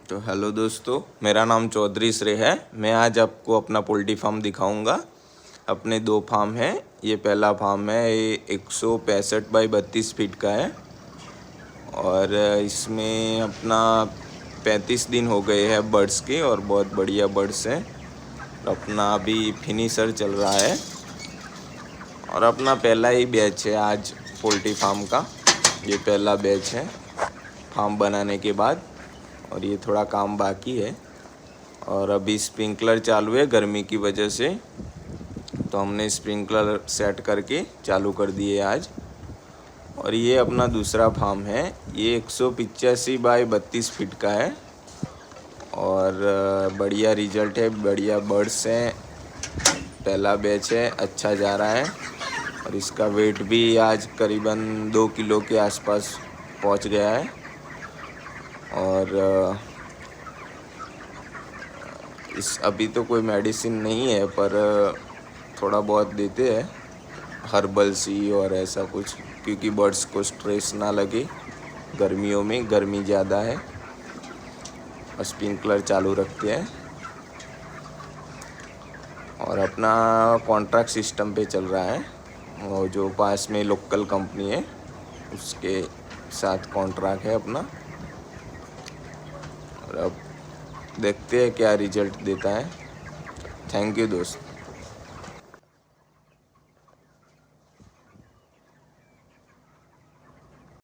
तो हेलो दोस्तों, मेरा नाम चौधरी श्रेय है। मैं आज आपको अपना पोल्ट्री फार्म दिखाऊंगा। अपने 2 फार्म हैं। ये पहला फार्म है, ये 165 बाई 32 फीट का है और इसमें अपना 35 दिन हो गए हैं बर्ड्स के और बहुत बढ़िया बर्ड्स हैं। अपना अभी फिनिशर चल रहा है और अपना पहला ही बैच है आज पोल्ट्री फार्म का। ये पहला बैच है फार्म बनाने के बाद और ये थोड़ा काम बाकी है। और अभी स्प्रिंकलर चालू है गर्मी की वजह से, तो हमने स्प्रिंकलर सेट करके चालू कर दिए आज। और ये अपना दूसरा फार्म है, ये 185 बाई 32 फीट का है और बढ़िया रिजल्ट है, बढ़िया बर्ड्स हैं। पहला बैच है, अच्छा जा रहा है और इसका वेट भी आज करीबन 2 किलो के आसपास पहुंच गया है। और इस अभी तो कोई मेडिसिन नहीं है, पर थोड़ा बहुत देते हैं हर्बल सी और ऐसा कुछ, क्योंकि बर्ड्स को स्ट्रेस ना लगे। गर्मियों में गर्मी ज़्यादा है और स्प्रिंकलर चालू रखते हैं। और अपना कॉन्ट्रैक्ट सिस्टम पे चल रहा है, वो जो पास में लोकल कंपनी है उसके साथ कॉन्ट्रैक्ट है अपना। और अब देखते हैं क्या रिजल्ट देता है। थैंक यू दोस्त।